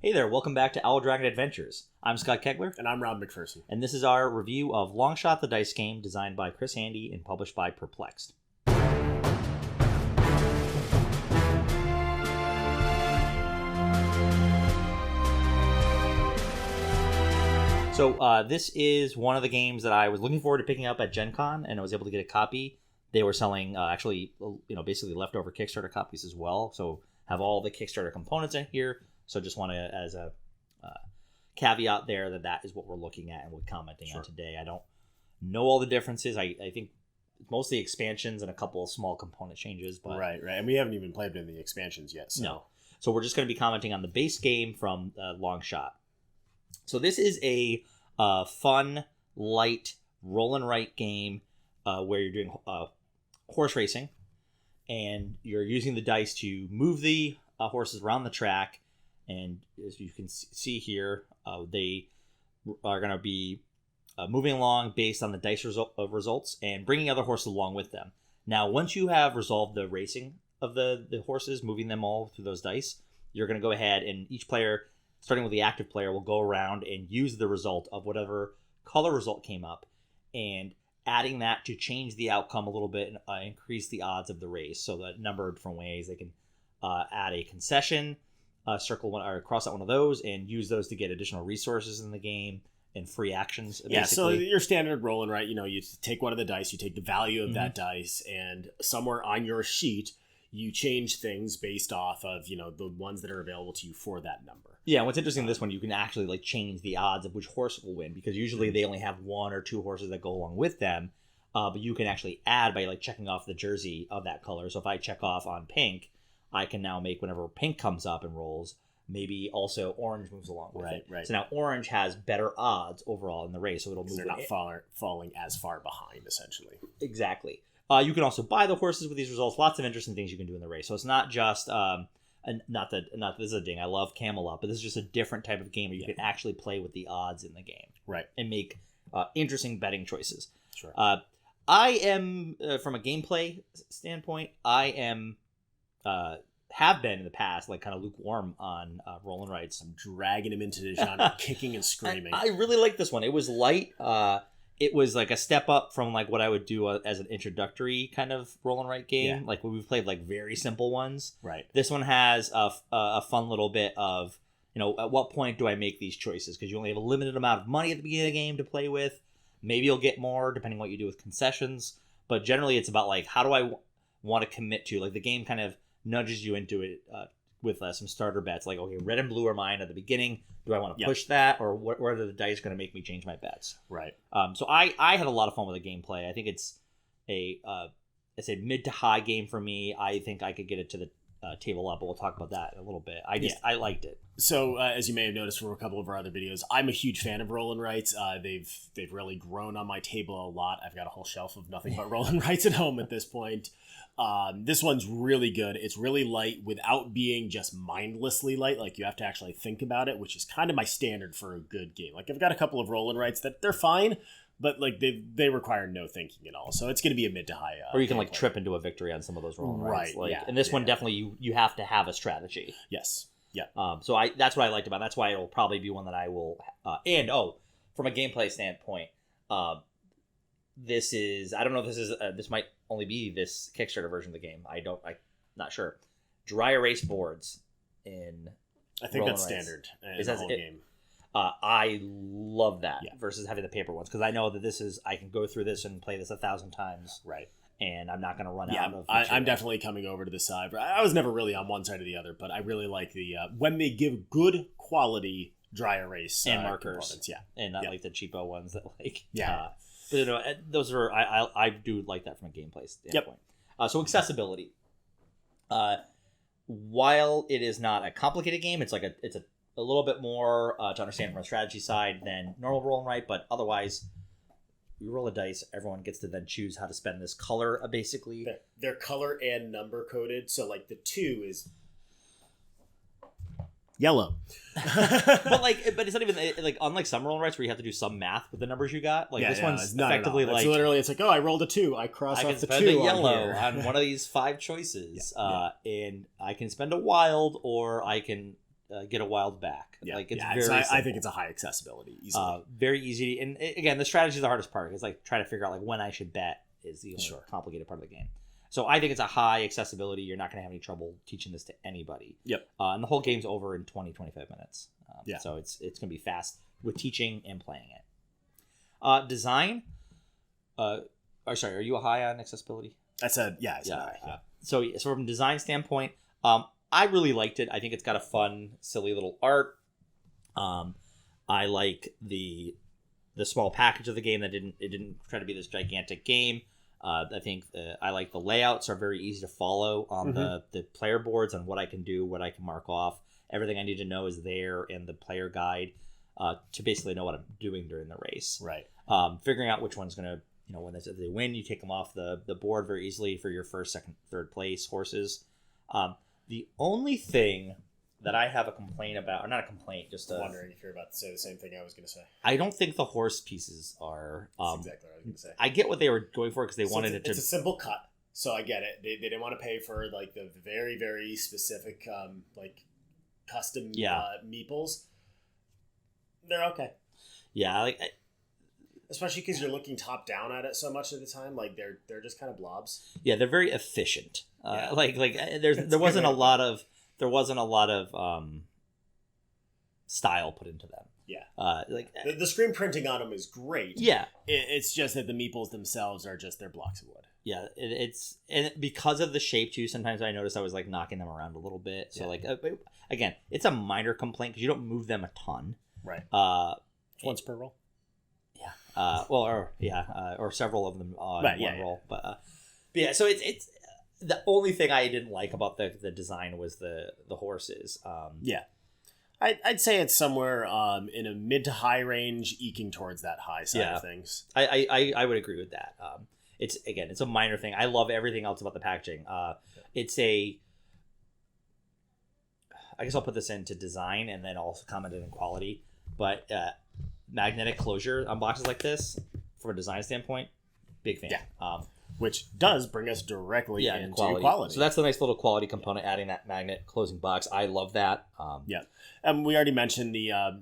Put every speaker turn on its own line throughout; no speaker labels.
Hey there, welcome back to Owl Dragon Adventures. I'm Scott Kegler.
And I'm Rob McPherson.
And this is our review of Longshot the Dice Game, designed by Chris Handy and published by Perplext. So this is one of the games that I was looking forward to picking up at Gen Con, and I was able to get a copy. They were selling basically leftover Kickstarter copies as well. So have all the Kickstarter components in here. So just want to, as a caveat there, that is what we're looking at and we're commenting on today. I don't know all the differences. I think mostly expansions and a couple of small component changes. But
Right. And we haven't even played in the expansions yet. So.
No. So we're just going to be commenting on the base game from Longshot. So this is a fun, light, roll and write game where you're doing horse racing. And you're using the dice to move the horses around the track. And as you can see here, they are going to be moving along based on the dice results and bringing other horses along with them. Now, once you have resolved the racing of the horses, moving them all through those dice, you're going to go ahead and each player, starting with the active player, will go around and use the result of whatever color result came up and adding that to change the outcome a little bit and increase the odds of the race. So a number of different ways. They can add a concession, circle one or cross out one of those, and use those to get additional resources in the game and free actions.
Yeah, so your standard roll and write, you take one of the dice, you take the value of that dice, and somewhere on your sheet, you change things based off of, the ones that are available to you for that number.
Yeah, what's interesting in this one, you can actually change the odds of which horse will win, because usually they only have one or two horses that go along with them, but you can actually add by checking off the jersey of that color. So if I check off on pink, I can now make whenever pink comes up and rolls, maybe also orange moves along with it.
Right.
So now orange has better odds overall in the race, so it'll move.
They're not falling as far behind, essentially.
Exactly. You can also buy the horses with these results. Lots of interesting things you can do in the race. So it's not just not this is a ding. I love Camelot, but this is just a different type of game where you can actually play with the odds in the game,
right,
and make interesting betting choices.
Sure.
I am from a gameplay standpoint, I am. Have been in the past kind of lukewarm on roll and writes.
I'm dragging him into the genre, kicking and screaming.
I really like this one. It was light. It was a step up from what I would do as an introductory kind of roll and write game. Yeah. When we've played very simple ones.
Right.
This one has a fun little bit of, at what point do I make these choices? Because you only have a limited amount of money at the beginning of the game to play with. Maybe you'll get more depending on what you do with concessions. But generally it's about how do I want to commit to? The game kind of nudges you into it with some starter bets. Okay, red and blue are mine at the beginning. Do I want to push that, or what are the dice going to make me change my bets?
Right.
So I had a lot of fun with the gameplay. I think it's a mid to high game for me. I think I could get it to the table up, but we'll talk about that in a little bit. I liked it.
So as you may have noticed from a couple of our other videos, I'm a huge fan of roll and writes. They've really grown on my table a lot. I've got a whole shelf of nothing but roll and writes at home at this point. This one's really good. It's really light without being just mindlessly light. You have to actually think about it, which is kind of my standard for a good game. I've got a couple of roll and writes that they're fine, but they require no thinking at all. So it's going to be a mid to high.
Or you can trip into a victory on some of those roll and writes.
Right.
And this one definitely you have to have a strategy.
Yes. Yeah.
So that's what I liked about it. That's why it'll probably be one that I will. From a gameplay standpoint, this is, I don't know if this is this might only be this Kickstarter version of the game. I'm not sure. Dry erase boards in.
I think that's standard in the whole game.
I love that versus having the paper ones, because I know that I can go through this and play this 1,000 times.
Right.
And I'm not going to run out of.
I'm definitely coming over to the side. I was never really on one side or the other, but I really like the when they give good quality dry erase
and markers.
Components. Yeah,
and not the cheapo ones that
But
those are I do like that from a gameplay standpoint. So accessibility. While it is not a complicated game, it's it's a little bit more to understand from a strategy side than normal roll and write, but otherwise. You roll a dice, everyone gets to then choose how to spend this color, basically.
They're color and number coded, so the 2 is yellow.
but it's not even unlike some roll and writes where you have to do some math with the numbers you got. This one's effectively
it's literally it's I rolled a 2, I cross off the 2
the yellow on one of these 5 choices, and I can spend a wild, or I can get a wild back.
Yeah,
like it's
yeah.
very.
So I
simple.
think it's a high accessibility, easily.
Very easy, and again, the strategy is the hardest part. It's like trying to figure out like when I should bet is the only complicated part of the game. So I think it's a high accessibility. You're not going to have any trouble teaching this to anybody.
Yep.
And the whole game's over in 20-25 minutes.
Yeah.
So it's going to be fast with teaching and playing it. Design. Sorry, are you a high on accessibility?
I said, yeah.
So from a design standpoint, I really liked it. I think it's got a fun, silly little art. I like the small package of the game that didn't try to be this gigantic game. I think I like the layouts are very easy to follow on the player boards on what I can do, what I can mark off. Everything I need to know is there in the player guide to basically know what I'm doing during the race.
Right.
Figuring out which one's going to, when they win, you take them off the board very easily for your first, second, third place horses. The only thing that I have a complaint about, or not a complaint, just
I'm wondering if you're about to say the same thing I was going to say.
I don't think the horse pieces are.
That's exactly what I was going to say.
I get what they were going for because they wanted it to.
It's a simple cut, so I get it. They didn't want to pay for like the very, very specific like custom meeples. They're okay.
Yeah,
especially because you're looking top down at it so much of the time. Like they're just kind of blobs.
Yeah, they're very efficient. There wasn't a lot of style put into them.
Yeah. The screen printing on them is great.
Yeah.
It's just that the meeples themselves are just their blocks of wood.
Yeah, and because of the shape too, sometimes I noticed I was like knocking them around a little bit. So again, it's a minor complaint because you don't move them a ton.
Right. Once per roll.
Yeah. Or several of them on one roll. But yeah, so it's the only thing I didn't like about the design was the horses.
Yeah. I'd say it's somewhere in a mid to high range, eking towards that high side of things.
I would agree with that. It's a minor thing. I love everything else about the packaging. I guess I'll put this into design and then also comment it in quality. But magnetic closure on boxes like this, from a design standpoint, big fan.
Yeah. Which does bring us directly into quality.
So that's the nice little quality component, adding that magnet closing box. I love that.
And we already mentioned the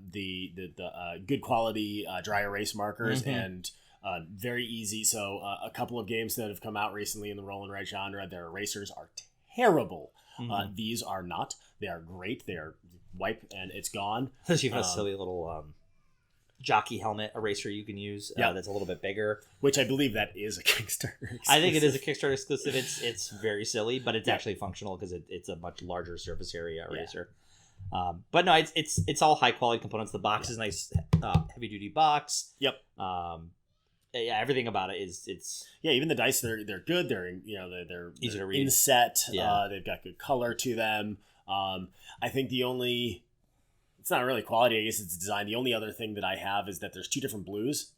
good quality dry erase markers and very easy. So a couple of games that have come out recently in the roll and write genre, their erasers are terrible. These are not. They are great. They are wipe and it's gone.
There's even a silly little jockey helmet eraser you can use that's a little bit bigger,
which I believe that is a Kickstarter exclusive.
I think it is a Kickstarter exclusive. It's very silly, but it's actually functional because it's a much larger surface area eraser. But no, it's all high quality components. The box is nice, heavy duty box. Everything about it is
even the dice they're good. They're
easy to read,
inset. They've got good color to them. I think it's not really quality, I guess it's design. The only other thing that I have is that there's two different blues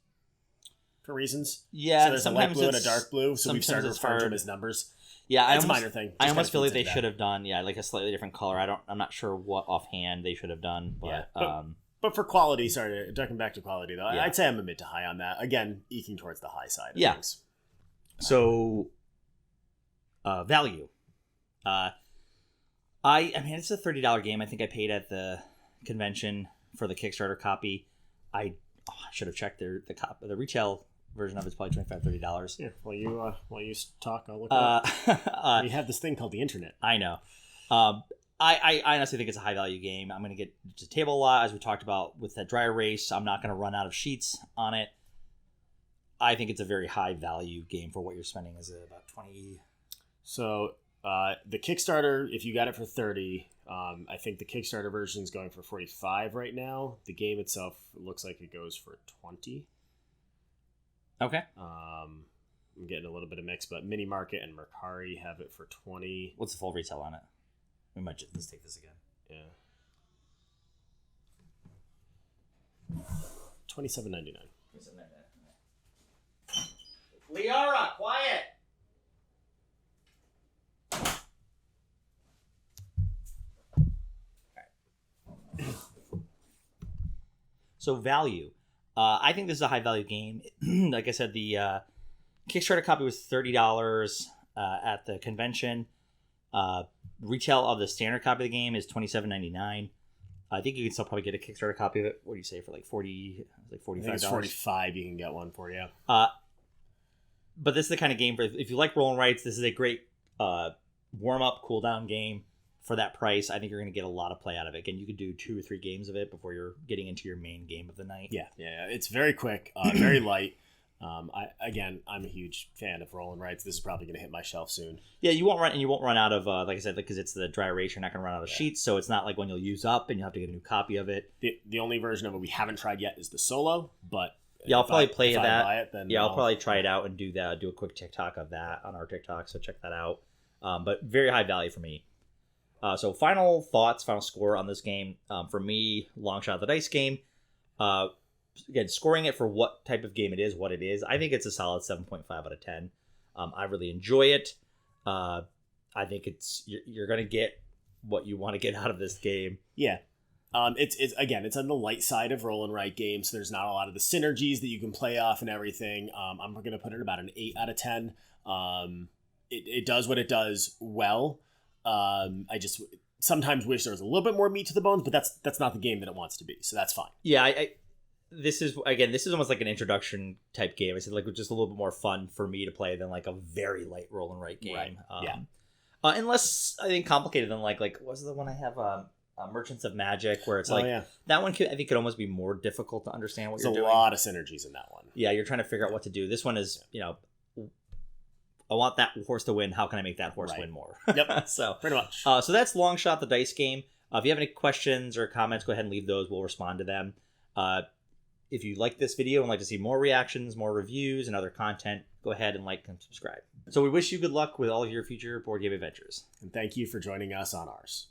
for reasons.
Yeah.
So there's a light blue and a dark blue, so we've started referring to them as numbers.
Yeah,
it's a minor thing.
I almost feel like they should have done like a slightly different color. I'm not sure what offhand they should have done, but
but for quality, sorry, ducking back to quality though, I'd say I'm a mid to high on that. Again, eking towards the high side of things.
So value. It's a $30 game. I think I paid at the convention for the Kickstarter copy. I should have checked the retail version of it's probably $25-$30.
Yeah, while you talk, I'll look it up. We have this thing called the internet.
I know. I honestly think it's a high value game. I'm going to get to table a lot, as we talked about with that dry erase. I'm not going to run out of sheets on it. I think it's a very high value game for what you're spending. Is it about 20?
So the Kickstarter, if you got it for 30, I think the Kickstarter version is going for 45 right now. The game itself looks like it goes for 20.
Okay.
I'm getting a little bit of mix, but Mini Market and Mercari have it for 20.
What's the full retail on it? We might let's take this again.
Yeah. $27.99.
Liara, quiet. So value. I think this is a high value game. Like I said, the Kickstarter copy was $30 at the convention. Retail of the standard copy of the game is $27.99. I think you can still probably get a Kickstarter copy of it. What do you say for like $45?
I think it's 45 you can get one for, yeah.
But this is the kind of game for if you like roll and writes. This is a great warm up, cool down game for that price. I think you're going to get a lot of play out of it. Again, you could do 2 or 3 games of it before you're getting into your main game of the night.
Yeah. It's very quick, very light. I'm a huge fan of roll and writes. This is probably going to hit my shelf soon. Yeah,
you won't run out of like I said, because it's the dry erase. You're not going to run out of sheets, so it's not like when you'll use up and you have to get a new copy of it.
The only version of it we haven't tried yet is the solo, but
yeah, I'll probably play that.
I'll
probably try it out and do a quick TikTok of that on our TikTok. So check that out. But very high value for me. So final thoughts, final score on this game. For me, long shot of the dice game. Again, scoring it for what type of game it is, what it is, I think it's a solid 7.5 out of 10. I really enjoy it. I think you're going to get what you want to get out of this game.
Yeah. It's on the light side of roll and write games. So there's not a lot of the synergies that you can play off and everything. I'm going to put it about an 8 out of 10. It does what it does well. I just sometimes wish there was a little bit more meat to the bones, but that's not the game that it wants to be. So that's fine.
Yeah, this is almost like an introduction type game. I said like just a little bit more fun for me to play than like a very light roll and write game.
Right.
And less, I think, complicated than like what's the one I have? Merchants of Magic, where it's that one I think could almost be more difficult to understand what you're doing.
There's a lot of synergies in that one.
Yeah, you're trying to figure out what to do. This one is, I want that horse to win. How can I make that horse win more?
Yep.
So
pretty much.
So that's Long Shot the Dice Game. If you have any questions or comments, go ahead and leave those. We'll respond to them. If you like this video and like to see more reactions, more reviews, and other content, go ahead and like and subscribe. So we wish you good luck with all of your future board game adventures.
And thank you for joining us on ours.